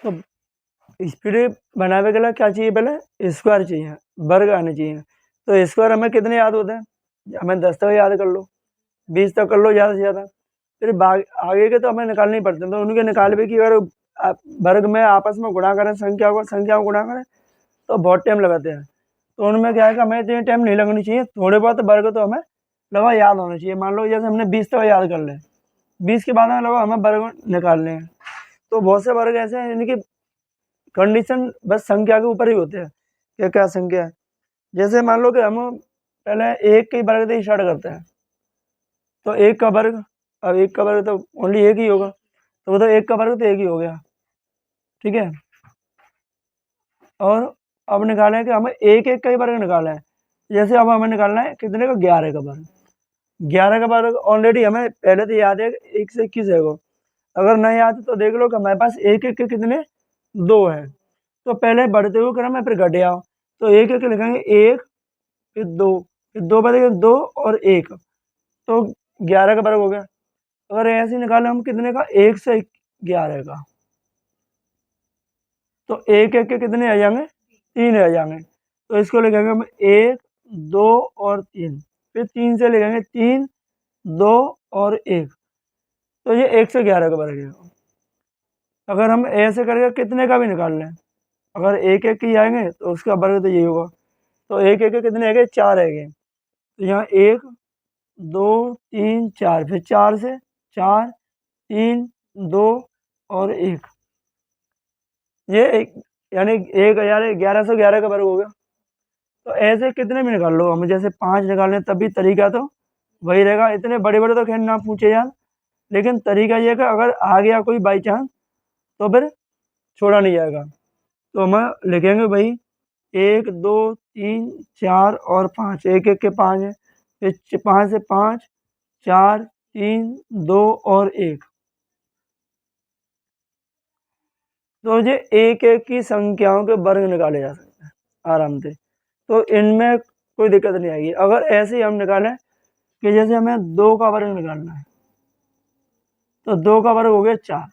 तो स्पीड बनाने के लिए क्या चाहिए, पहले स्क्वायर चाहिए, वर्ग आने चाहिए। तो स्क्वायर हमें कितने याद होते हैं, हमें 10 तक याद कर लो, 20 तक कर लो ज़्यादा से ज़्यादा, फिर आगे के तो हमें निकालने ही पड़ते हैं। तो उनके निकाल भी कि अगर वर्ग में आपस में गुणा करें, संख्या को गुणा करें तो बहुत टाइम लगाते हैं। तो उनमें क्या है कि हमें इतनी टाइम नहीं लगनी चाहिए, थोड़े बहुत वर्ग तो हमें लगा याद होना चाहिए। मान लो जैसे हमने 20 तक याद कर लें, 20 के बाद में लगा हमें वर्ग निकालने हैं। तो बहुत से वर्ग ऐसे हैं इनकी कंडीशन बस संख्या के ऊपर ही होते हैं कि क्या संख्या है। जैसे मान लो कि हम पहले 1 के वर्ग से स्टार्ट करते हैं, तो 1 का वर्ग, अब 1 का वर्ग तो ओनली 1 ही होगा, तो वो तो 1 का वर्ग तो 1 ही हो गया, ठीक है। और अब निकालना है कि हमें 1 का ही वर्ग निकालना है। जैसे अब हमें निकालना है कितने का, 11 का वर्ग। 11 का वर्ग ऑलरेडी हमें पहले तो याद है 1 से 21 है वो, अगर नहीं याद तो देख लो कि हमारे पास 1 के कितने 2 है। तो पहले बढ़ते हुए क्रम है, फिर घटे आओ, तो 1 लिखेंगे 1, फिर 2, फिर 2 बचेगा 2 और 1, तो 11 का वर्ग हो गया। अगर ऐसे निकालें हम कितने का, 1 से 11 का, तो 1 के कितने आ जाएंगे, 3 आ जाएंगे। तो इसको लिखेंगे हम 1, 2 और 3, फिर 3 से लिखेंगे 3, 2 और 1, तो ये 1 से 11 का वर्ग है। अगर हम ऐसे करके कितने का भी निकाल लें, अगर 1 की आएंगे तो उसका वर्ग तो यही होगा। तो 1 के कितने आएंगे, 4 आएंगे, तो यहाँ 1, 2, 3, 4, फिर 4 से 4, 3, 2 और 1, ये यानी 1111 का वर्ग हो गया। तो ऐसे कितने भी निकाल लो, हम जैसे 5 निकालने तब भी तरीका तो वही रहेगा। इतने बड़े बड़े तो खैर ना पूछे यार, लेकिन तरीका ये है कि अगर आ गया कोई बाई चांस तो फिर छोड़ा नहीं जाएगा। तो हम लिखेंगे भाई 1, 2, 3, 4 और 5, 1 के 5 है, फिर 5 से 5, 4, 3, 2 और 1, तो ये एक की संख्याओं के वर्ग निकाले जा सकते हैं आराम से। तो इनमें कोई दिक्कत नहीं आएगी। अगर ऐसे ही हम निकालें कि जैसे हमें 2 का वर्ग निकालना है, तो 2 का वर्ग हो गया 4,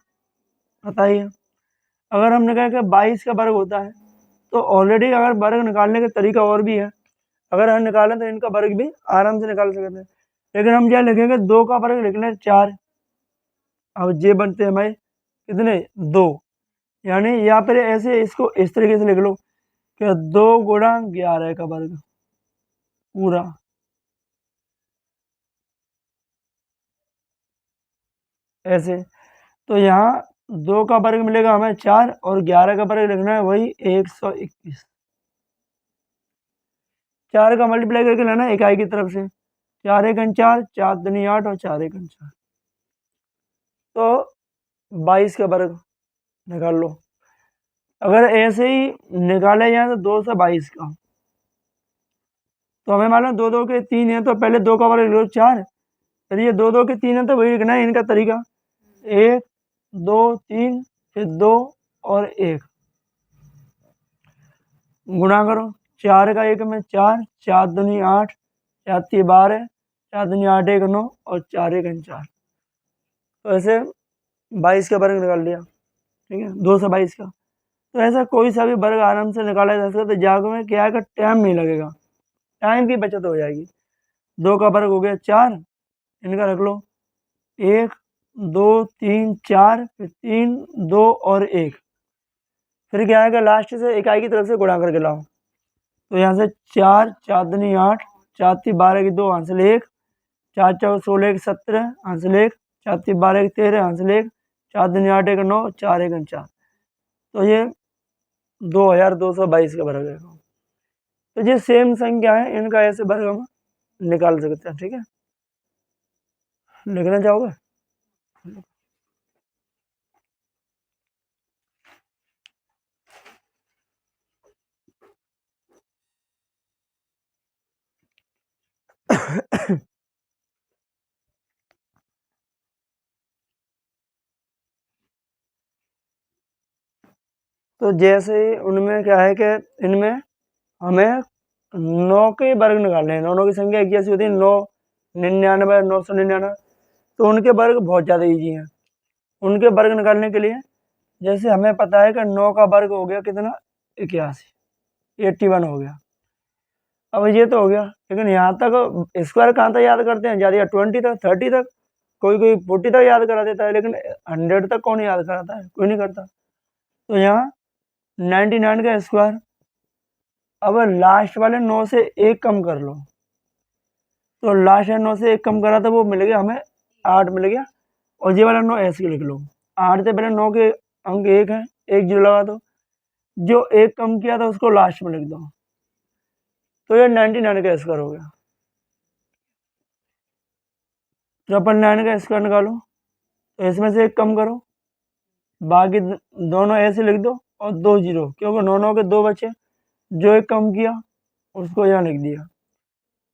बताइए। अगर हम निकालें कि 22 का वर्ग होता है, तो ऑलरेडी अगर वर्ग निकालने का तरीका और भी है, अगर हम निकालें तो इनका वर्ग भी आराम से निकाल सकते हैं। लेकिन हम क्या लिखेंगे, 2 का वर्ग लिख लें 4, अब ये बनते हैं हमारे कितने 2, यानी या फिर ऐसे इसको इस तरीके से लिख लो कि 2 गुणा 11 का वर्ग पूरा, ऐसे। तो यहाँ 2 का वर्ग मिलेगा हमें 4 और 11 का वर्ग लिखना है वही 121। 4 का मल्टीप्लाई करके लेना है इकाई की तरफ से, 4 एक 4, 4 दूनी 8 और 4 एक 4, तो 22 का वर्ग निकाल लो। अगर ऐसे ही निकाले जाए तो 2 से 22 का, तो हमें मालूम 2 2 के 3 है, तो पहले 2 का वर्ग लिख लो 4, फिर ये 2 2 के 3 है तो वही लिखना है इनका तरीका, 1, 2, 3, फिर 2 और 1, गुणा करो। 4 का 1 में 4, 4 दूनी 8, 4 तीन 12, 4 दूनी 8 एक 9 और 4 एक 4, तो ऐसे 22 का वर्ग निकाल लिया, ठीक है, 2 से 22 का। तो ऐसा कोई सा भी वर्ग आराम से निकाला जा सकता है। तो जाग में क्या है कि टाइम नहीं लगेगा, टाइम की बचत हो जाएगी। 2 का वर्ग हो गया 4, इनका रख लो 1, 2, 3, 4, फिर 3, 2 और 1, फिर क्या है कि लास्ट से इकाई की तरफ से गुणा करके लाओ। तो यहाँ से 4, 4 दूनी 8, 4 तीन 12 की 2 हासिल 1, 4 4 16 एक 17 हासिल 1, 4 तीन 12 की 13 हासिल 1, 4 दूनी 8 एक 9, 4 एक 4, तो ये 2222 का वर्ग है। तो ये सेम संख्या है, इनका ऐसे वर्ग हम निकाल सकते हैं, ठीक है। लिखना चाहोगे? तो जैसे ही उनमें क्या है कि इनमें हमें 9 के वर्ग निकालने हैं, 9 की संख्या एक जैसी होती है, 9, 99, 999, तो उनके वर्ग बहुत ज़्यादा ईजी हैं। उनके वर्ग निकालने के लिए जैसे हमें पता है कि 9 का वर्ग हो गया कितना 81, 81 हो गया। अब ये तो हो गया, लेकिन यहाँ तक स्क्वायर कहाँ तक याद करते हैं, ज़्यादा 20 तक 30 तक, कोई 40 तक याद करा देता है, लेकिन 100 तक कौन याद कराता है, कोई नहीं करता। तो यहाँ 99 का स्क्वायर, अब लास्ट वाले 9 से 1 कम कर लो, तो लास्ट वाले 9 से 1 कम करा तो वो मिल गया हमें 8 मिल गया। और ये वाला 9 ऐसे लिख लो, 8 से पहले 9 के अंक 1 है, 1 जीरो लगा दो, जो 1 कम किया था उसको लास्ट में लिख दो, तो ये 99 का स्क्वायर हो गया। 999 का स्क्वायर निकालो, तो इसमें से 1 कम करो, बाकी दोनों ऐसे लिख दो और 2 जीरो, क्योंकि 9 के 2 बचे, जो 1 कम किया उसको यहाँ लिख दिया।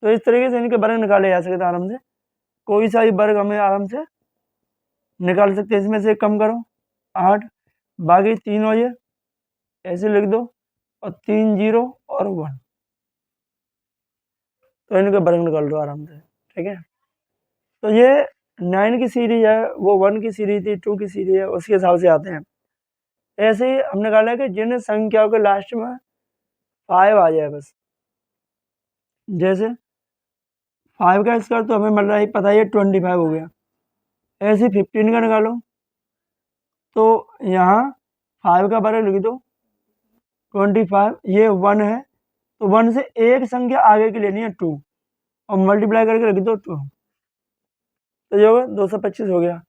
तो इस तरीके से इनके वर्ग निकाले जा सकते आराम से, कोई सा भी वर्ग हमें आराम से निकाल सकते हैं। इसमें से 1 कम करो 8, बाकी 3 हो ये ऐसे लिख दो, और 3 जीरो और 1, तो इनके वर्ग निकाल दो आराम से, ठीक है। तो ये 9 की सीरीज है, वो 1 की सीरीज थी, 2 की सीरीज है, उसके हिसाब से आते हैं। ऐसे ही हमने निकाला कि जिन संख्याओं के लास्ट में 5 आ जाए बस, जैसे 5 का स्क्वायर तो हमें मिल रहा है, पता है 25 हो गया। ऐसे 15 का निकालो, तो यहाँ 5 का वर्ग लिख दो 25, ये 1 है, तो 1 से एक संख्या आगे की लेनी है 2, और मल्टीप्लाई करके लिख दो 2, तो ये होगा 225 हो गया।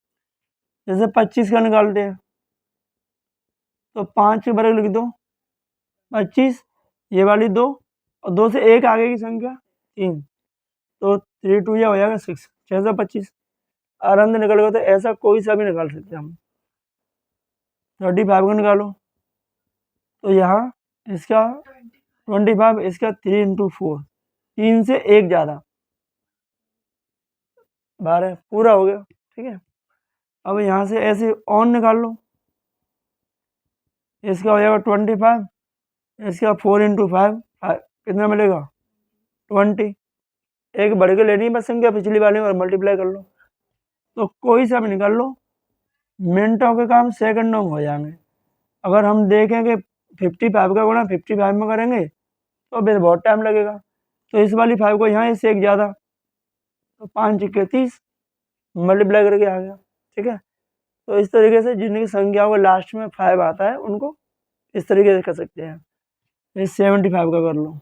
जैसे 25 का निकालते हैं, तो 5 के वर्ग लिख दो 25, ये वाली 2, और 2 से एक आगे की संख्या 3, तो 3 2 या हो जाएगा 6, 625 आराम से निकल गया। तो ऐसा कोई सा भी निकाल सकते हैं हम। 35 का निकालो, तो यहाँ इसका 25, इसका 3 इंटू 4, 3 से 1 ज़्यादा 12 पूरा हो गया, ठीक है। अब यहाँ से ऐसे ऑन निकाल लो, इसका हो जाएगा 25, इसका 4 इंटू 5 कितना मिलेगा 20, एक बढ़ के लेनी है बस संख्या पिछली वाली और मल्टीप्लाई कर लो, तो कोई सा भी निकाल लो, मिनटों के काम सेकंडों में हो जाएंगे। अगर हम देखें कि 55 का गुणा 55 में करेंगे तो फिर बहुत टाइम लगेगा, तो इस वाली 5 को यहाँ इससे एक ज़्यादा, तो 5 के 30 मल्टीप्लाई करके आ गया, ठीक है। तो इस तरीके से जिनकी संख्याओं को लास्ट में 5 आता है उनको इस तरीके से कर सकते हैं। इस 75 का कर लो,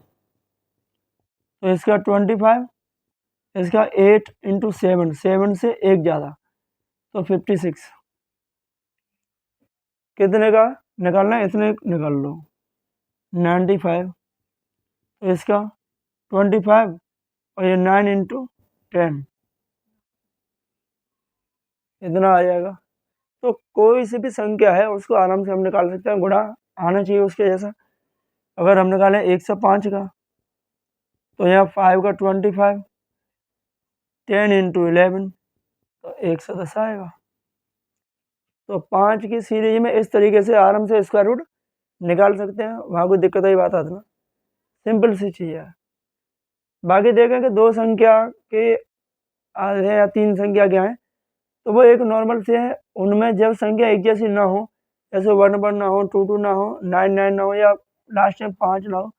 तो इसका 25, इसका 8 इंटू 7, 7 से एक ज़्यादा, तो 56, कितने का निकालना है इतने निकाल लो 95, तो इसका 25 और ये 9 इंटू 10 इतना आ जाएगा। तो कोई सी भी संख्या है उसको आराम से हम निकाल सकते हैं, गुणा आना चाहिए उसके जैसा। अगर हम निकालें 105 का, तो यहाँ 5 का 25, 10 इंटू 11, तो 110 आएगा। तो 5 की सीरीज में इस तरीके से आराम से स्क्वायर रूट निकाल सकते हैं, वहाँ कोई दिक्कत ही बात आती ना, सिंपल सी चीज़ है। बाकी देखें कि 2 संख्या के आधे या 3 संख्या क्या है, तो वो एक नॉर्मल से है, उनमें जब संख्या एक जैसी ना हो, जैसे 1 1 ना हो, 2 2 ना हो, 9 9 ना हो, या लास्ट में 5 ना हो,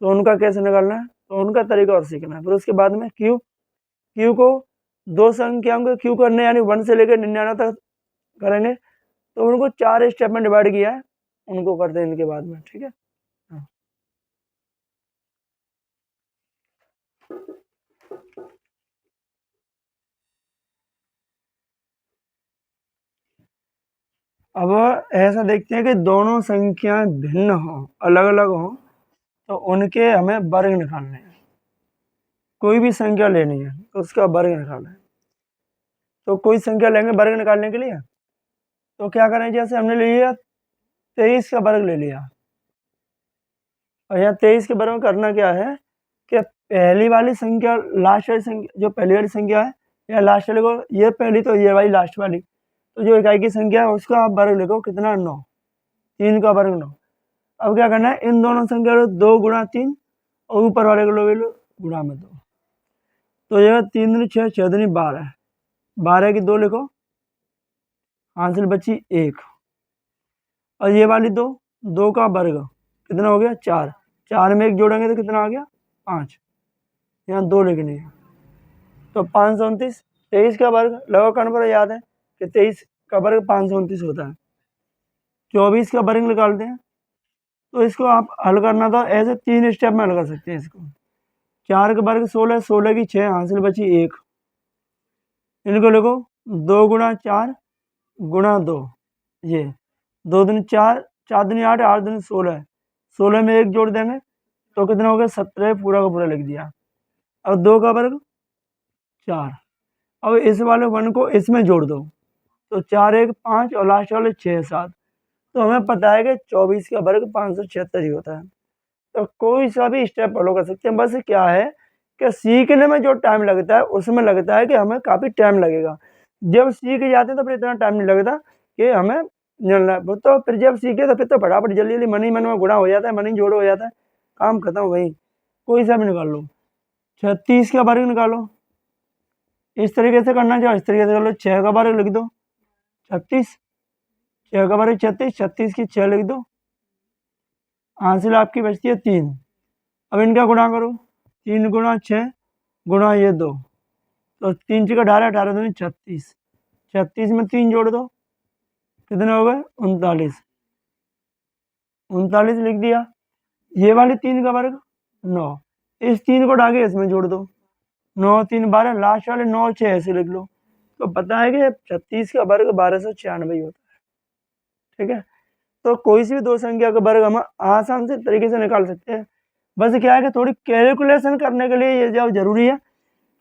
तो उनका कैसे निकालना है, तो उनका तरीका और सीखना है। फिर उसके बाद में क्यू को 2 संख्याओं को क्यू करने, यानी 1 से लेकर 99 तक करेंगे, तो उनको 4 स्टेप में डिवाइड किया है, उनको करते हैं इनके बाद में, ठीक है। हाँ। अब ऐसा देखते हैं कि दोनों संख्याएं भिन्न हो, अलग अलग हो, तो उनके हमें वर्ग निकालने हैं। कोई भी संख्या लेनी है तो उसका वर्ग निकालना है। तो कोई संख्या लेंगे वर्ग निकालने के लिए, तो क्या करें, जैसे हमने ले लिया 23 का वर्ग ले लिया, और यहाँ 23 के वर्ग में करना क्या है कि पहली वाली संख्या लास्ट वाली संख्या, जो पहली वाली संख्या है या लास्ट वाली को, ये पहली तो ये वाली लास्ट वाली, तो जो इकाई की संख्या है उसका आप वर्ग लिखो कितना 9, 3 का वर्ग 9। अब क्या करना है, इन दोनों संख्या को 2 गुणा 3 और ऊपर वाले को लो गुणा में 2, तो यह 3 दूनी 6, 6 दूनी 12, 12 की 2 लिखो, हासिल बची 1, और ये वाली 2, 2 का वर्ग कितना हो गया 4, 4 में 1 जोड़ेंगे तो कितना आ गया 5, यहाँ 2 लिखनी है, तो 529, 23 का वर्ग लगा करने पर याद है कि 23 का वर्ग 529 होता है। 24 का वर्ग निकालते हैं, तो इसको आप हल करना था ऐसे 3 स्टेप में हल कर सकते हैं इसको। 4 का वर्ग 16, 16 की 6, हासिल बची 1, इनको लिखो 2 गुणा 4 गुणा 2, ये 2 दिन 4, 4 दिन 8, 8 दिन 16, 16 में 1 जोड़ देंगे तो कितना हो गया 17, पूरा का पूरा लिख दिया। अब 2 का वर्ग 4, अब इस वाले 1 को इसमें जोड़ दो तो 4 1 5 और लास्ट वाले 6 7, तो हमें पता है कि 24 का वर्ग 576 ही होता है। तो कोई सा भी स्टेप फॉलो कर सकते हैं, बस क्या है कि सीखने में जो टाइम लगता है उसमें लगता है कि हमें काफ़ी टाइम लगेगा। जब सीख जाते हैं तो फिर इतना टाइम नहीं लगता कि हमें जानना है, तो फिर जब सीखे तो फिर तो फटाफट जल्दी जल्दी मन ही मन में गुणा हो जाता है, मन ही जोड़ हो जाता है, काम खत्म। वही कोई सा भी निकाल लो। 36 का वर्ग निकालो, इस तरीके से करना चाहो इस तरीके से कर लो। 6 का वर्ग लिख दो 36, 6 का वर्ग 36, 36 की 6 लिख दो, हासिल आपकी बचती है 3। अब इनका गुणा करो, 3 गुणा 6 गुणा ये 2, तो 3 6 18, 18 दूनी 36, 36 में 3 जोड़ दो कितने हो गए 39, 39 लिख दिया। ये वाली 3 का वर्ग 9, इस 3 को डाके इसमें जोड़ दो, 9 3 12, लास्ट वाले 9 6 ऐसे लिख लो, तो पता है कि 36 का वर्ग 1296 होता है। ठीक है, तो कोई सी भी दो संख्या का वर्ग हम आसान से तरीके से निकाल सकते हैं। बस क्या है कि थोड़ी कैलकुलेशन करने के लिए ये जब जरूरी है,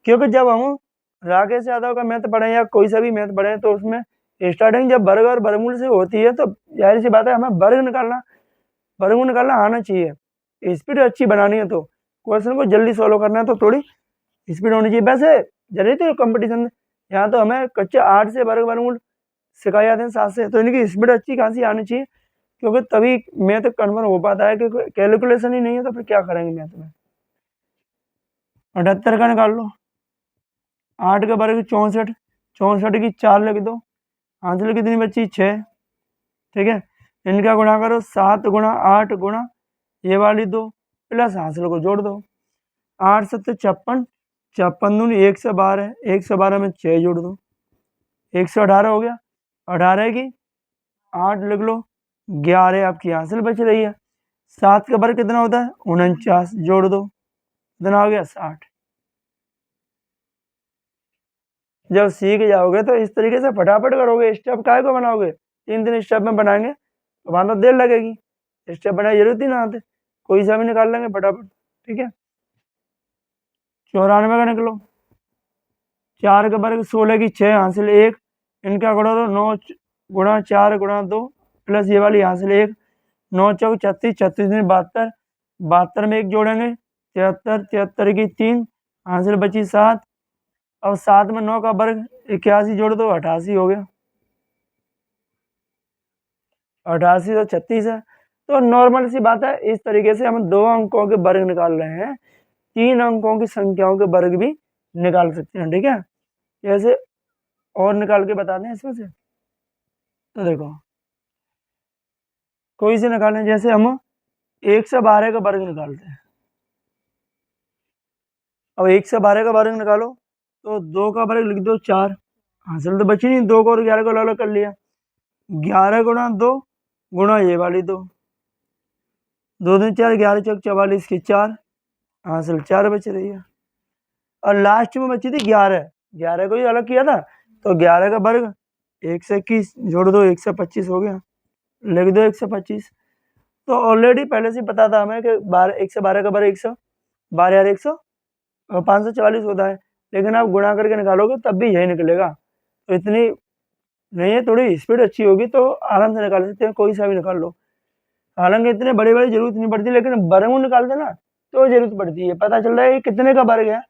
क्योंकि जब हम राकेश यादव का मैथ पढ़ें या कोई सा भी मैथ पढ़ें तो उसमें स्टार्टिंग जब वर्ग और वर्गमूल से होती है तो जाहिर सी बात है हमें वर्गमूल निकालना आना चाहिए। स्पीड अच्छी बनानी है तो क्वेश्चन को जल्दी सॉल्व करना है तो थोड़ी स्पीड होनी चाहिए। वैसे जल्दी तो कंपटीशन यहाँ तो हमें कच्चे 8 से वर्गमूल सिखाए जाते हैं 7 से, तो इनकी स्पीड अच्छी खासी आनी चाहिए, क्योंकि तभी मैथ कन्फर्म हो पाता है। क्योंकि कैलकुलेशन ही नहीं है तो फिर क्या करेंगे मैथ में। 78 का निकाल लो, 8 का वर्ग 64, 64 की 4 लिख दो, हासिल कितनी बची 6। ठीक है, इनका गुणा करो 7 गुणा 8 गुणा ये वाली 2 प्लस हासिल को जोड़ दो, 8 7 56, 56 दूनी 112, 112 में 6 जोड़ दो 118 हो गया। 18 की 8 लिख लो, 11 आपकी हासिल बच रही है। 7 का वर्ग कितना होता है 49, जोड़ दो कितना हो गया 60। जब सीख जाओगे तो इस तरीके से फटाफट करोगे, स्टेप काय को बनाओगे 3 स्टेप में बनाएंगे तो वहां तो देर लगेगी, स्टेप बनाए जरूरत ही ना आते, कोई सा भी निकाल लेंगे फटाफट। ठीक है, 94 का निकलो, 4 का वर्ग 16 की 6 हासिल 1, इनका गुणा दो 9 गुणा 4 गुणा 2 प्लस ये वाली हासिल 1, 9 चौक 36, 36 में 72, 72 में 1 जोड़ेंगे 73, 73 की 3 हासिल बची 7। अब 7 में 9 का वर्ग 81 जोड़ दो 88 हो गया, 88 तो 36 है। तो नॉर्मल सी बात है, इस तरीके से हम 2 अंकों के वर्ग निकाल रहे हैं, 3 अंकों की संख्याओं के वर्ग भी निकाल सकते हैं। ठीक है, जैसे और निकाल के बता दें इसमें से, तो देखो कोई से निकालें, जैसे हम 112 का वर्ग निकालते हैं। अब 112 का वर्ग निकालो तो 2 का वर्ग लिख दो 4, हासिल तो बची नहीं, 2 को और 11 को अलग अलग कर लिया, 11 गुणा 2 गुणा ये वाली 2, 2 दिन 4, 11 चौक 44 की 4 हासिल 4 बच रही है। और लास्ट में बची थी 11, 11 को ही अलग किया था तो 11 का वर्ग 121 जोड़ दो 125 हो गया, लिख दो 125। तो ऑलरेडी पहले से पता था हमें कि 112 का वर्ग 112 यार 544 होता है, लेकिन आप गुणा करके निकालोगे तब भी यही निकलेगा। तो इतनी नहीं है, थोड़ी स्पीड अच्छी होगी तो आराम से निकाल सकते हैं, कोई सा भी निकाल लो। हालांकि इतने बड़े बड़े जरूरत नहीं पड़ती, लेकिन वर्गमूल निकालते ना तो जरूरत पड़ती है, पता चल रहा है कि कितने का वर्ग है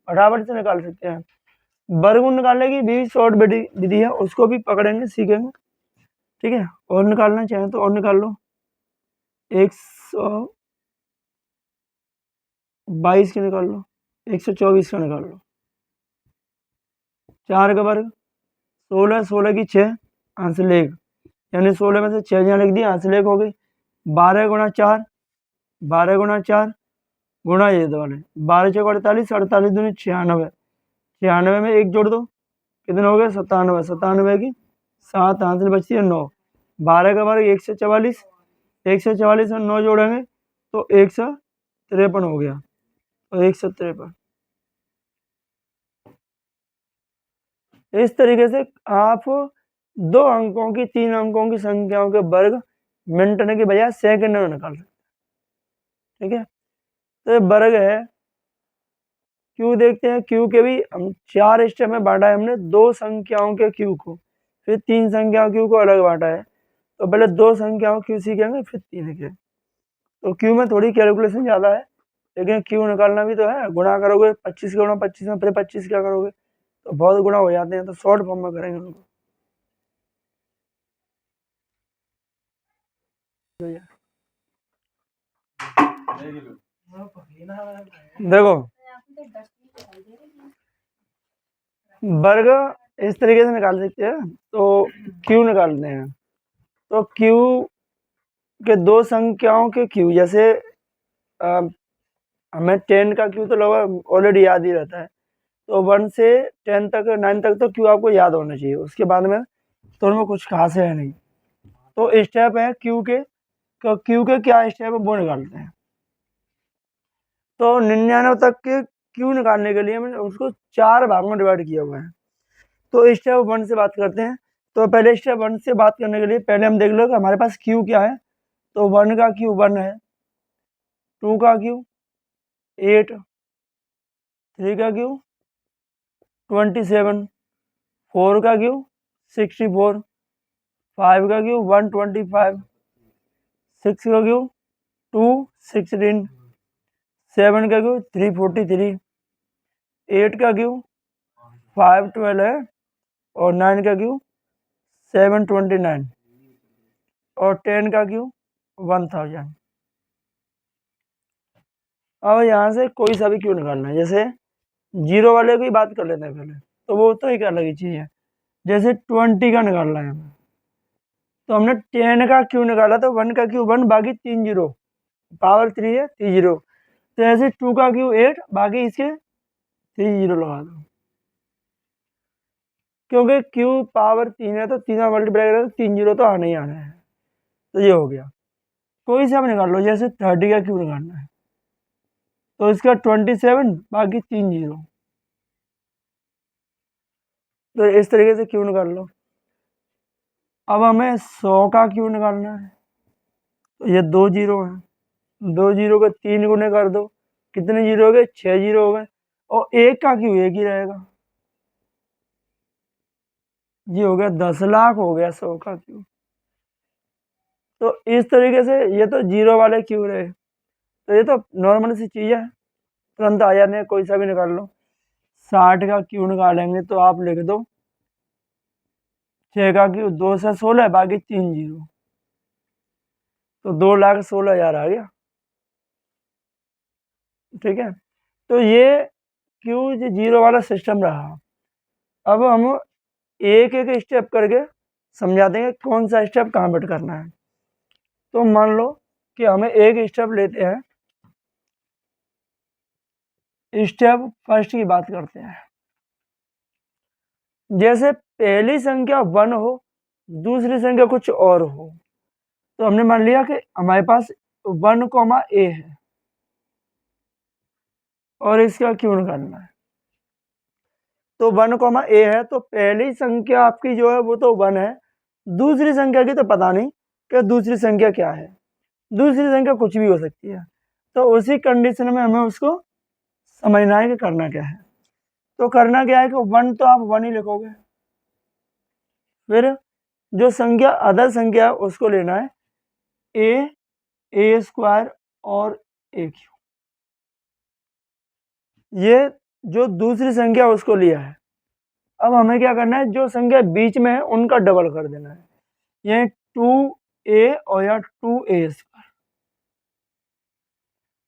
फटाफट से निकाल सकते हैं। वर्गमूल निकालने की भी शॉर्ट विधि है, उसको भी पकड़ेंगे सीखेंगे। ठीक है, और निकालना चाहें तो और निकाल लो, 122 का निकाल लो, 124 का निकाल लो। 4 का वर्ग 16, 16 की 6 आंसलेख, यानी 16 में से 6 यहाँ लिख दिए, आंसलेख हो गई। 12 गुणा 4, 12 गुणा 4 गुणा ये दो वाले 12 चौक 48, 48 दूनी 96, 96 में 1 जोड़ दो, कितने हो गए 97, 97 की 7 आंसर बचती है 9, 12 का बारह 144, 144 में 9 जोड़ेंगे तो 153 हो गया, तो 153। इस तरीके से आप 2 अंकों की 3 अंकों की संख्याओं के वर्ग मिनटने की बजाय सेकंड में निकाल सकते हैं। ठीक है, तो ये वर्ग है। क्यू देखते हैं, क्यू के भी हम 4 स्टेप में बांटा है हमने, 2 संख्याओं के क्यू को, फिर 3 संख्याओं क्यू को अलग बांटा है। तो पहले 2 संख्याओं क्यू सीखेंगे, फिर 3 के। तो क्यू में थोड़ी कैलकुलेशन ज़्यादा है, लेकिन क्यू निकालना भी तो है। गुणा करोगे 25 गुणा 25 में, फिर 25 क्या करोगे तो बहुत गुणा हो जाते हैं, तो शॉर्ट फॉर्म में करेंगे उनको। देखो वर्ग इस तरीके से निकाल सकते हैं। तो क्यू निकालते हैं, तो क्यू के 2 संख्याओं के क्यू, जैसे हमें 10 का क्यू तो लगभग ऑलरेडी याद ही रहता है, तो 1 से 10 तक 9 तक तो क्यू आपको याद होना चाहिए, उसके बाद में तो उनमें कुछ खास है नहीं। तो स्टेप है क्यू के, तो क्यू के क्या स्टेप है वो निकालते हैं। तो 99 तक के क्यू निकालने के लिए मैंने उसको 4 भागों में डिवाइड किया हुआ है। तो स्टेप 1 से बात करते हैं। तो पहले स्टेप 1 से बात करने के लिए पहले हम देख लो कि हमारे पास क्यू क्या है। तो 1 का क्यू 1 है, 2 का क्यू 8, 3 का क्यू 27, 4 का क्यू 64, 5 का क्यू 125, 6 का क्यू 216, 7 का क्यू 343, 8 का क्यू 512 है, और 9 का क्यू 729, और 10 का क्यू 1000। अब यहाँ से कोई सा भी क्यू निकालना है, जैसे 0 वाले की बात कर लेते हैं पहले, तो वो तो एक अलग ही चीज़ है। जैसे 20 का निकालना है हमें, तो हमने 10 का क्यू निकाला, तो 1 का क्यू 1, बाकी 3 जीरो, पावर 3 है 3 जीरो। तो ऐसे 2 का क्यू 8, बाकी इसके 3 जीरो लगा दो, क्योंकि क्यू पावर 3 है तो 3 का मल्टीप्लाई करें तो 3 जीरो तो आना ही आना है। तो ये हो गया। कोई सा भी निकाल लो, जैसे 30 का क्यू निकालना है, तो इसका 27, बाकी 3 जीरो। तो इस तरीके से क्यू निकाल लो। अब हमें 100 का क्यू निकालना है, तो ये 2 जीरो हैं, 2 जीरो के 3 गुने कर दो, कितने जीरो हो गए 6 जीरो हो गए, और 1 का क्यू 1 ही रहेगा, ये हो गया 10 लाख हो गया 100 का क्यू। तो इस तरीके से ये तो जीरो वाले क्यू रहे, तो ये तो नॉर्मल सी चीज़ है, तुरंत आ जाने, कोई सा भी निकाल लो। 60 का क्यू निकालेंगे तो आप लिख दो 6 का क्यू 2 से 16, बाकी 3 जीरो, तो 2,16,000 आ गया। ठीक है, तो ये क्यू जीरो वाला सिस्टम रहा। अब हम एक एक स्टेप करके समझा देंगे कौन सा स्टेप कहाँ बेट करना है। तो मान लो कि हमें एक स्टेप लेते हैं, स्टेप फर्स्ट की बात करते हैं। जैसे पहली संख्या 1 हो, दूसरी संख्या कुछ और हो, तो हमने मान लिया कि हमारे पास 1, A है और इसका क्यू निकालना है। तो 1, A है, तो पहली संख्या आपकी जो है वो तो 1 है, दूसरी संख्या की तो पता नहीं कि दूसरी संख्या क्या है, दूसरी संख्या कुछ भी हो सकती है। तो उसी कंडीशन में हमें उसको समझना है कि करना क्या है। तो करना क्या है कि 1 तो आप 1 ही लिखोगे, फिर जो संख्या अदर संख्या है उसको लेना है A स्क्वायर और A क्यू, ये जो दूसरी संख्या उसको लिया है। अब हमें क्या करना है, जो संख्या बीच में है उनका डबल कर देना है, ये 2A और या 2A स्क्वायर।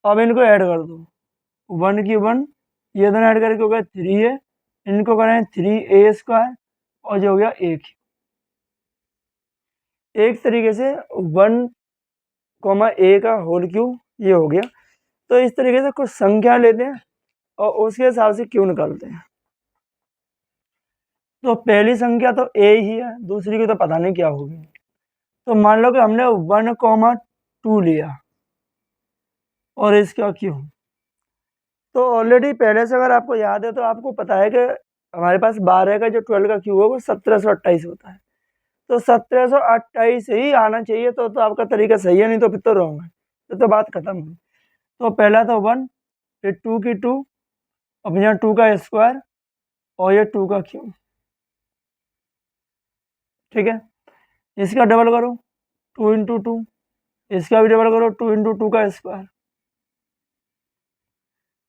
अब इनको ऐड कर दो, 1 की 1, ये दोनों ऐड करके हो गया 3A, इनको करें 3A स्क्वायर और जो हो गया A क्यू। एक तरीके से 1, a का होल क्यूब ये हो गया। तो इस तरीके से कुछ संख्या लेते हैं और उसके हिसाब से क्यों निकालते हैं। तो पहली संख्या तो a ही है, दूसरी की तो पता नहीं क्या होगी। तो मान लो कि हमने 1, 2 लिया और इसका क्यों। तो ऑलरेडी पहले से अगर आपको याद है तो आपको पता है कि हमारे पास 12 का जो 12 का क्यूब है वो 1728 होता है। तो 1728 ही आना चाहिए, तो आपका तरीका सही है, नहीं तो फिर तो रॉन्ग है। तो बात खत्म हुई। तो पहला तो 1, फिर 2 की 2, अब यहाँ 2 का स्क्वायर और ये 2 का क्यूब। ठीक है, इसका डबल करो 2 इंटू 2, इसका भी डबल करो 2 इंटू 2 का स्क्वायर।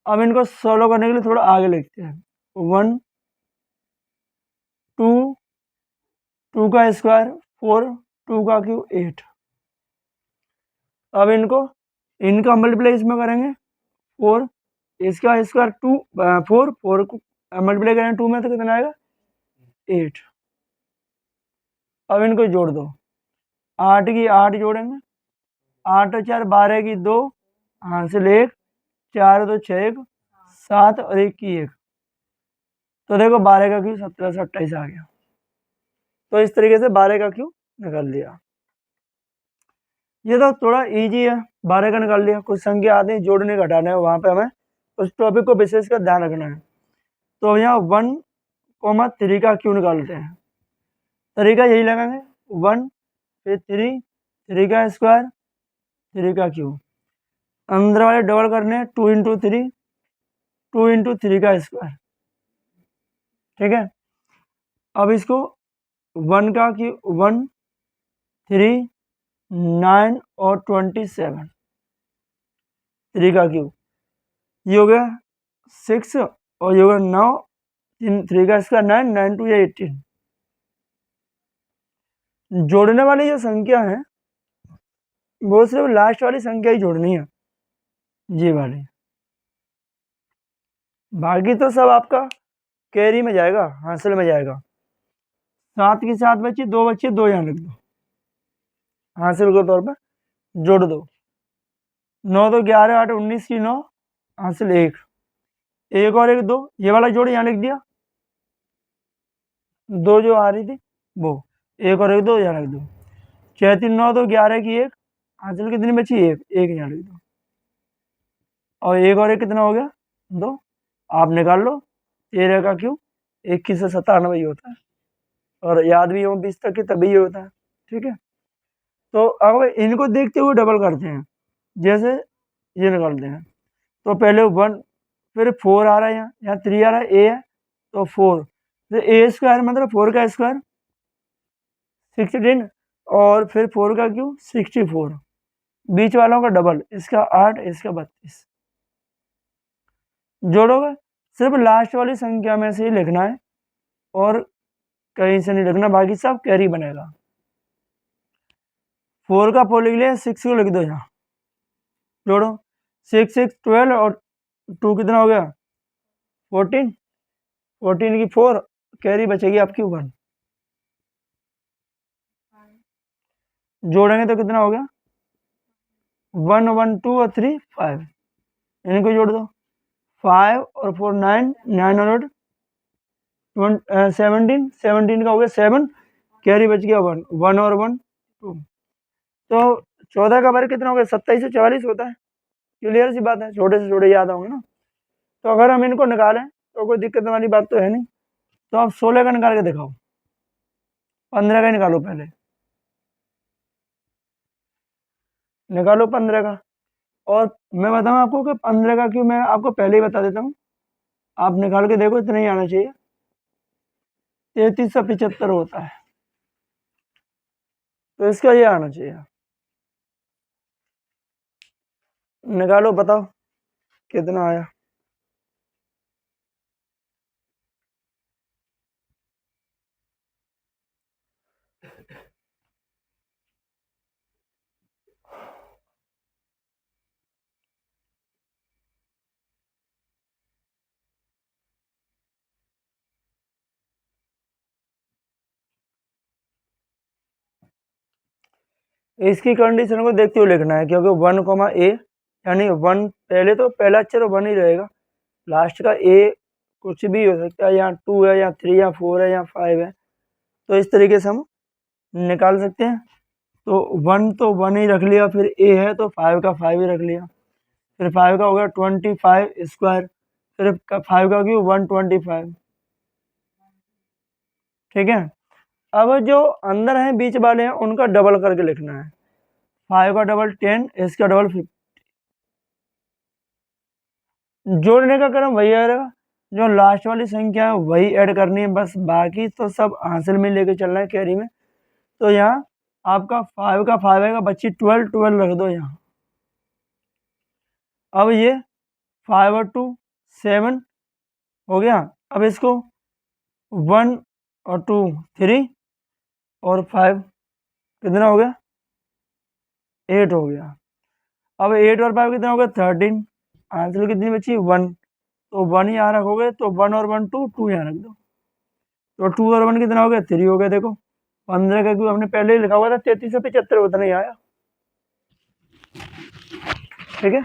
अब इनको सॉल्व करने के लिए थोड़ा आगे लिखते हैं। 1, 2, 2 का स्क्वायर 4, 2 का क्यूब 8। अब इनका मल्टीप्लाई इसमें करेंगे 4, इसका स्क्वायर 2, 4 को मल्टीप्लाई करेंगे 2 में तो कितना आएगा 8। अब इनको जोड़ दो, 8 की 8 जोड़ेंगे, 8 और 4 12 की 2, हासिल 1, 4 2 6 1 7 और 1 की 1। तो देखो 12 का क्यूब 1728 आ गया। तो इस तरीके से 12 का क्यूब निकाल दिया। ये तो थोड़ा इजी है, 12 का निकाल लिया। कुछ संख्या आती है जोड़ने घटाने, वहाँ पे हमें उस टॉपिक को विशेष कर ध्यान रखना है। तो यहाँ 1, 3 का क्यूब निकालते हैं। तरीका यही लगाएंगे 1 फिर 3 का स्क्वायर 3 का क्यूब, अंदर वाले डबल करने 2 इंटू 3, 2 इंटू 3 का स्क्वायर। ठीक है, अब इसको 1 का क्यूब 1, 3, 9 और 27, 3 का क्यूब ये हो गया 6 और ये हो गया 9, 3 का स्क्वायर 9, 9 2 या 18। जोड़ने वाली जो संख्या है वो सिर्फ लास्ट वाली संख्या ही जोड़नी है, ये वाली। बाकी तो सब आपका कैरी में जाएगा, हासिल में जाएगा। 7 की 7 बची, 2 बची, 2 यहाँ लिख दो, हासिल के तौर पर जोड़ दो। 9 2 11 8 19 की 9, हासिल 1, 1 और 1 2, ये वाला जोड़ यहाँ लिख दिया, 2 जो आ रही थी वो, 1 और 1 2 यहाँ लिख दो। 6 3 9 2 11 की 1, हासिल कितनी बची 1, 1 यहाँ लिख दो। और 1 और 1 कितना हो गया 2, आप निकाल लो। 13 का क्यूब 21 से 97 ही होता है, और याद भी हो 20 तक की तभी ये होता है। ठीक है, तो अब इनको देखते हुए डबल करते हैं, जैसे ये निकालते हैं। तो पहले 1, फिर 4 आ रहा है, यहाँ 3 आ रहा है, ए है तो 4, फिर ए स्क्वायर मतलब 4 का स्क्वायर 16, और फिर 4 का क्यूब 64, बीच वालों का डबल, इसका 8 इसका 32। जोड़ोगे सिर्फ लास्ट वाली संख्या में से ही लिखना है और कहीं से नहीं लिखना, बाकी सब कैरी बनेगा। 4 का 4 लिख लिया, 6 को लिख दो यहाँ, जोड़ो 6 6 12 और 2 कितना हो गया 14, 14 की 4, कैरी बचेगी आपकी 1। जोड़ेंगे तो कितना हो गया 1 1 2 और 3 5, इनको जोड़ दो, 5 और 4 9, 9 और 17, 17 का हो गया 7, कैरी बच गया 1, 1 और 1 2। तो 14 का वर्ग कितना हो गया 27 से 44 होता है। क्लियर सी बात है, छोटे से छोटे याद होंगे ना। तो अगर हम इनको निकालें तो कोई दिक्कत वाली बात तो है नहीं। तो आप 16 का निकाल के दिखाओ, 15 का निकालो, पहले निकालो 15 का। और मैं बताऊं आपको कि 15 का क्यों, मैं आपको पहले ही बता देता हूँ, आप निकाल के देखो, इतना ही आना चाहिए, 3375 होता है। तो इसका ये आना चाहिए, निकालो बताओ कितना आया। इसकी कंडीशन को देखते हुए लिखना है, क्योंकि 1, A यानी 1 पहले तो पहला अक्षर 1 ही रहेगा, लास्ट का A कुछ भी हो सकता है, यहाँ 2 है या 3 या 4 है या 5 है, तो इस तरीके से हम निकाल सकते हैं। तो 1 तो 1 ही रख लिया, फिर A है तो 5 का 5 ही रख लिया, फिर 5 का हो गया 25 स्क्वायर, फिर 5 का क्यों 125, ठीक है। अब जो अंदर हैं बीच वाले हैं उनका डबल करके लिखना है, 5 का डबल 10, इसका डबल 50। जोड़ने का क्रम वही रहेगा, जो लास्ट वाली संख्या है वही ऐड करनी है बस, बाकी तो सब हासिल में लेके चलना है कैरी में। तो यहाँ आपका 5 का 5 आएगा, बच्ची 12 रख दो यहाँ। अब ये 5 और 2 7 हो गया। अब इसको 1 और 2 3 और 5 कितना हो गया 8 हो गया। अब 8 और 5 कितना हो गया 13, आंसर कितनी बची 1, तो 1 यहाँ रखोगे तो 1 और 1 2 यहाँ रख दो, तो 2 और 1 कितना हो गया 3 हो गया। देखो 15 का क्यों हमने पहले ही लिखा हुआ था 3375 उतना ही आया, ठीक है।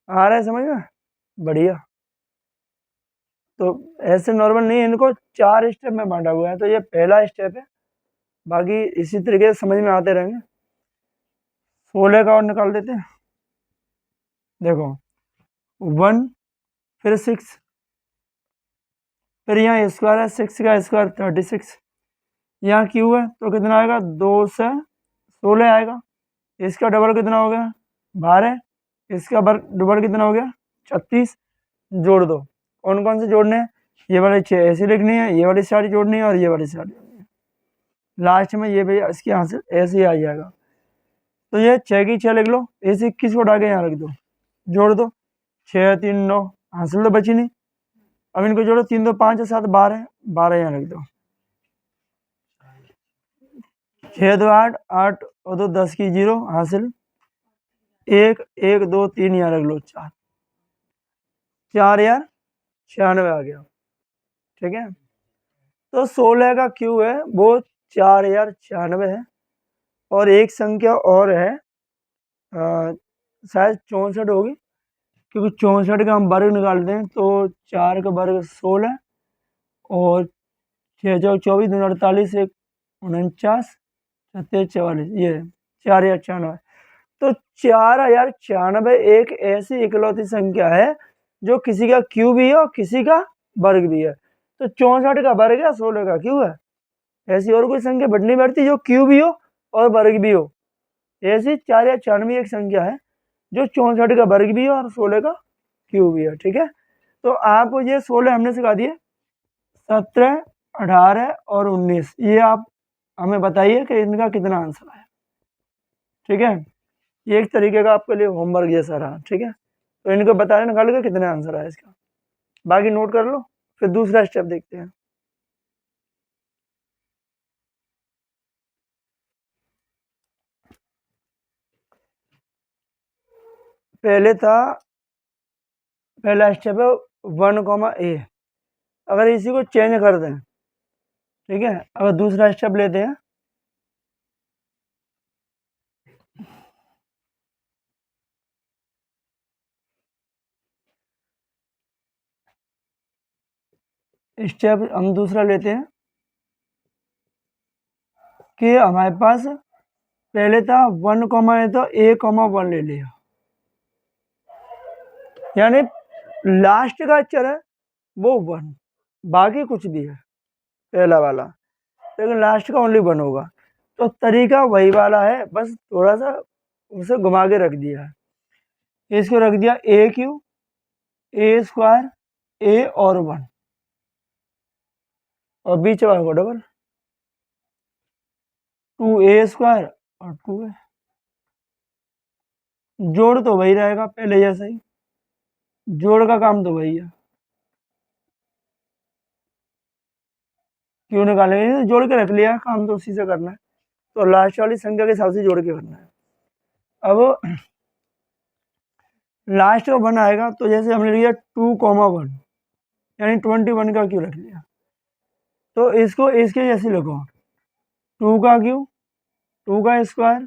आ रहा है समझ में, बढ़िया। तो ऐसे नॉर्मल नहीं, इनको 4 स्टेप में बांटा हुआ है, तो ये पहला स्टेप है, बाकी इसी तरीके से समझ में आते रहेंगे। 16 का और निकाल देते हैं, देखो 1 फिर 6, फिर यहाँ स्क्वायर है 6 का स्क्वायर 36, यहाँ क्यू है तो कितना आएगा 2 से 16 आएगा, इसका डबल कितना हो गया 12, इसका डबल कितना हो गया 36, जोड़ दो। कौन कौन से जोड़ने हैं, ये वाली 6 ऐसी लिखनी है, ये वाली सारी जोड़नी है और ये वाली सारी जोड़नी है, लास्ट में ये भैया इसके आंसर ऐसे ही आ जाएगा। तो ये 6 की 6 लिख लो, ऐसे 21 को उठा के यहाँ रख दो, जोड़ दो, 6 3 9, हासिल तो बची नहीं। अब इनको जोड़ो, 3 2 5 7 12, 12 यहाँ रख दो, 6 2 8, 8 और 2 10 की 0, हासिल 1 1 2 3 यहाँ रख लो, 4 4 यार 96 आ गया, ठीक है। तो 16 का क्यू है वो 4096 है, और एक संख्या और है शायद 64 होगी, क्योंकि 64 का हम वर्ग निकालते हैं, तो 4 का वर्ग 16 और 6 चौक 24 2 48 1 49 37 44, ये 4096। तो 4096 एक ऐसी इकलौती संख्या है जो किसी का क्यू भी है और किसी का वर्ग भी है। तो 64 का वर्ग है, 16 का क्यू है, ऐसी और कोई संख्या बढ़ नहीं बढ़ती जो क्यू भी हो और वर्ग भी हो। ऐसी 4096 एक संख्या है जो 64 का वर्ग भी है और 16 का क्यू भी है, ठीक है। तो आप ये 16 हमने सिखा दिए, 17 18 और 19 ये आप हमें बताइए कि इनका कितना आंसर आया, ठीक है। ये एक तरीके का आपके लिए होमवर्क जैसा रहा, ठीक है। तो इनको बताने निकाल के कितने आंसर आया इसका, बाकी नोट कर लो, फिर दूसरा स्टेप देखते हैं। पहला स्टेप है 1, A, अगर इसी को चेंज कर दें, ठीक है। अगर दूसरा स्टेप लेते हैं, स्टेप हम दूसरा लेते हैं कि हमारे पास पहले था 1, A तो A, 1 ले लिया, यानी लास्ट का अक्षर है वो 1, बाकी कुछ भी है पहला वाला, लेकिन लास्ट का ओनली 1 होगा। तो तरीका वही वाला है, बस थोड़ा सा उसे घुमा के रख दिया है। इसको रख दिया AQ, A स्क्वायर, A और 1, और बीच वाले को डबल 2A स्क्वायर और 2A, जोड़ तो वही रहेगा पहले जैसा ही, जोड़ का काम तो वही है, क्यों निकालेंगे, जोड़ के रख लिया, काम तो उसी से करना है, तो लास्ट वाली संख्या के हिसाब से जोड़ के करना है। अब लास्ट का 1 आएगा, तो जैसे हमने लिया 2, 1 यानी 21 का क्यू रख लिया, तो इसको इसके जैसे लिखो 2 का क्यू 2 का स्क्वायर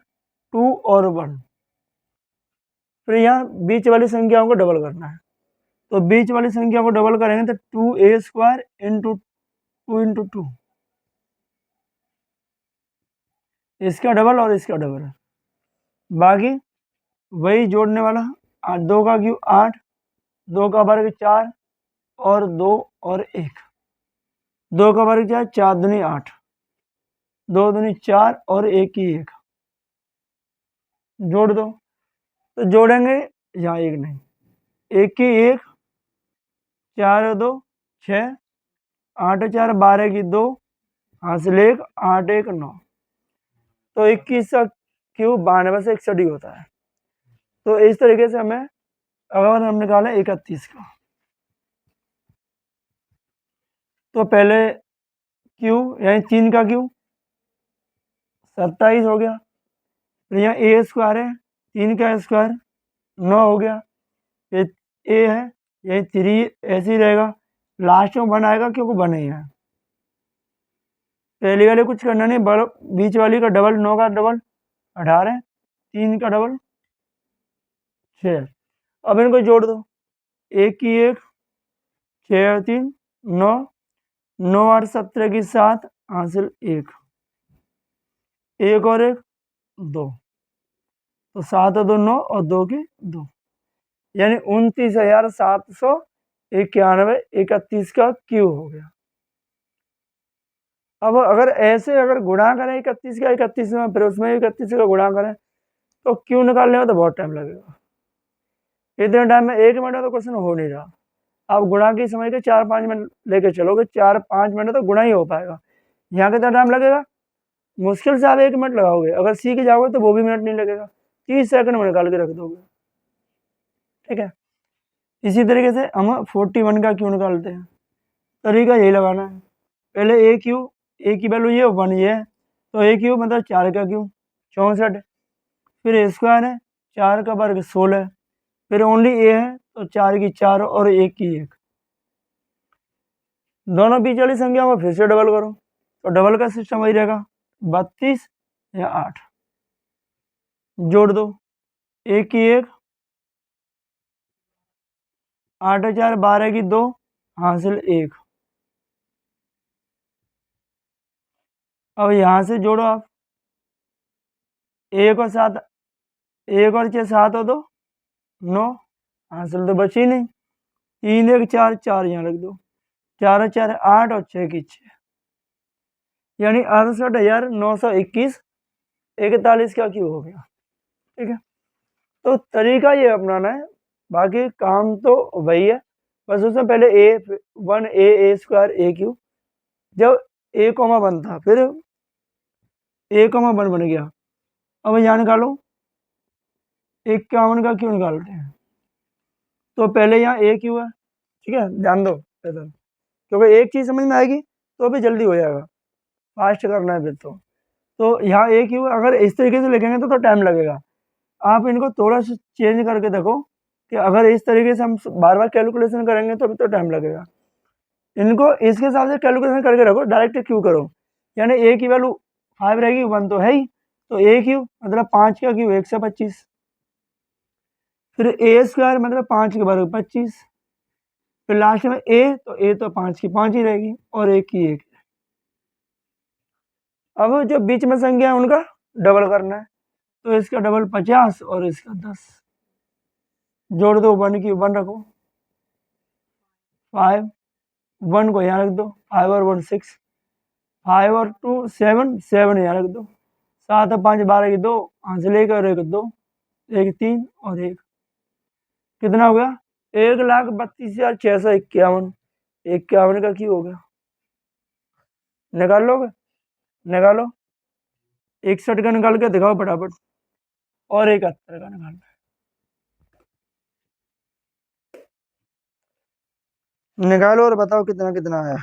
2 और 1। फिर यहाँ बीच वाली संख्याओं को डबल करना है, तो बीच वाली संख्या को डबल करेंगे तो 2a स्क्वायर इंटू 2 इंटू 2, इसका डबल और इसका डबल है। बाकी वही जोड़ने वाला 2 का क्यूब 8, 2 का वर्ग 4 और 2 और 1, 2 का वर्ग 4, 4 दूनी 8, 2 दूनी 4 और 1 की 1, जोड़ दो। तो जोड़ेंगे यहाँ 1 नहीं, 1 की 1, 4 और 2 6, 8 4 12 की 2, हासिल 1, 8 1 9, तो 21 का क्यूब 92 से 61 ही होता है। तो इस तरीके से हमें अगर हम निकालें 31 का, तो पहले क्यू यानी 3 का क्यू 27 हो गया, फिर यहाँ ए स्क्वायर है 3 का स्क्वायर 9 हो गया, फिर ए है यही 3 ऐसे ही रहेगा, लास्ट में 1 आएगा क्योंकि 1 ही है। पहली वाले कुछ करना नहीं, बीच वाली का डबल 9 का डबल 18, 3 का डबल 6। अब इनको जोड़ दो, 1 की 1, 6 और 3 9, 9 8 17 की 7, हासिल 1, 1 और 1 2, तो 7 और 2 9 और 2 की 2, यानी 29,791 31 का क्यू हो गया। अब अगर ऐसे अगर गुणा करें 31 का 31 में, फिर उसमें 31 का गुणा करें तो क्यू निकालने में तो बहुत टाइम लगेगा। इतने टाइम में 1 मिनट में तो क्वेश्चन हो नहीं रहा। आप गुणा की समझ के 4-5 मिनट लेके चलोगे, 4-5 मिनट तो गुणा ही हो पाएगा। यहाँ कितना टाइम लगेगा, मुश्किल से आप 1 मिनट लगाओगे, अगर सीख जाओगे तो वो भी मिनट नहीं लगेगा, 30 सेकंड में निकाल के रख दोगे। ठीक है, इसी तरीके से हम 41 का क्यू निकालते हैं। तरीका यही लगाना है, पहले ए क्यू, ए की वैल्यू ये 1 ये है, तो ए क्यू मतलब 4 का क्यू 64, फिर ए स्क्वायर है 4 का वर्ग 16, फिर ओनली ए है तो 4 की 4 और 1 की 1, दोनों बीच वाली संख्या को फिर से डबल करो, तो डबल का सिस्टम वही रहेगा 32 या 8, जोड़ दो 1 की 1, 8 और 4 12 की 2, हासिल 1। अब यहाँ से जोड़ो आप, 1 और 7, 1 और 6 7 और 2 9, हासिल तो बची नहीं, 3 1 4 4 यहाँ रख दो, 4 और 4 8 और 6 की 6, यानी 68,921 41 का क्यू हो गया। ठीक है, तो तरीका ये अपनाना है, बाकी काम तो वही है, बस उसमें पहले ए स्क्वायर ए क्यू, जब ए कॉमा 1 था फिर ए कॉमा 1 बन गया। अब यहाँ निकालो 51 का क्यू निकालते हैं, तो पहले यहाँ ए क्यू है। ठीक है, ध्यान दो इधर, क्योंकि एक चीज़ समझ में आएगी तो भी जल्दी हो जाएगा, फास्ट करना है फिर तो यहाँ ए क्यू, अगर इस तरीके से लिखेंगे तो टाइम लगेगा। आप इनको थोड़ा सा चेंज करके देखो कि अगर इस तरीके से हम बार बार कैलकुलेशन करेंगे तो भी तो टाइम लगेगा। इनको इसके हिसाब से कैलकुलेशन करके रखो, डायरेक्ट क्यू करो, यानी ए की वैल्यू 5 रहेगी, 1 तो है ही, तो ए क्यू मतलब 5 का क्यू 125, फिर ए स्क्वायर मतलब 5 के बराबर 25, फिर लास्ट में ए तो 5 की 5 ही रहेगी और 1 की 1। अब जो बीच में संख्या है उनका डबल करना है, तो इसका डबल 50 और इसका 10, जोड़ दो, 1 की 1 रखो, 5 1 को यहाँ रख दो, 5 और 1 6, 5 और 2 7 7 यहाँ रख दो, 7 और 5 12 की 2, हासिल 1 और 1 2, 1 3 और 1, कितना हो गया 1,32,651, 51 का क्यू हो गया। निकाल लोगे, निकालो, 61 का निकाल के दिखाओ फटाफट, और 71 का निकालना है, निकालो और बताओ कितना कितना आया।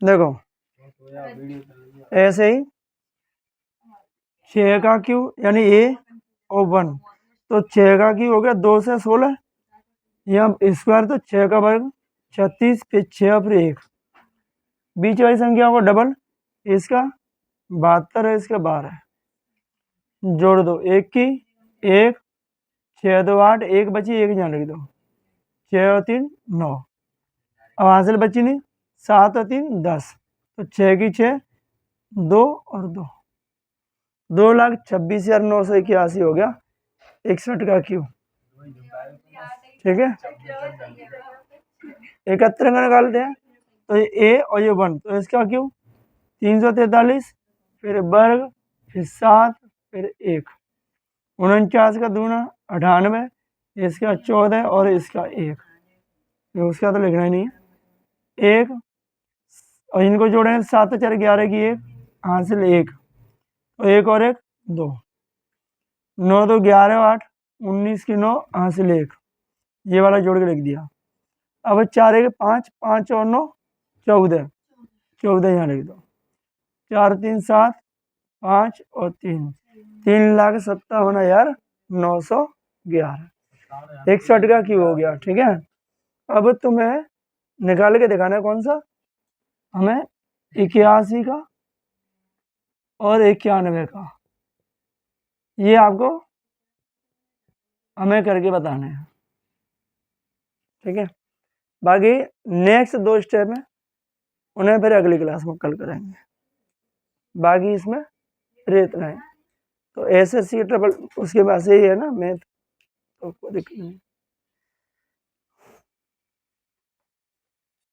देखो ऐसे ही 6 का क्यू यानी ए और 1, तो 6 का क्यू हो गया 2 से 16, यहाँ स्क्वायर तो 6 का वर्ग 36, फिर 6 फिर 1, बीच वाली संख्या को डबल, इसका 72 है, इसका 12 है, जोड़ दो 1 की 1, 6 2 8, 1 बची, 1 यहाँ लिख दो, 6 और 3 9, अब हासिल बची नहीं, 7 और 3 10, तो 6 की 6, 2 और 2, 2,26,981 हो गया 61 का क्यू। ठीक है, 71 का निकालते हैं, तो ये ए और ये 1, तो इसका क्यू 343, फिर वर्ग, फिर 7, फिर 1, 49 का दूना 98, इसका 14 और इसका 1, उसका तो लिखना ही नहीं है, 1 और इनको जोड़ेंगे 7 4 11 की 1, हासिल 1, तो 1 और 1 2, 9 2 11 8, 19 की 9, हासिल 1, ये वाला जोड़ के लिख दिया। अब 4 1 5, 5 और 9 14, 14 यहाँ लिख दो, 4 3 7, 5 और 3, 3,57,911, 61 का क्यू हो गया। ठीक है, अब तुम्हें निकाल के दिखाना है कौन सा, हमें 81 का और 91 का, ये आपको हमें करके बताना है। ठीक है, बाकी नेक्स्ट 2 स्टेप में उन्हें फिर अगली क्लास में कल करेंगे, बाकी इसमें फिर इतना है। तो एसएससी ट्रिपल उसके पास यही है ना मैथ, तो कोई दिक्कत नहीं।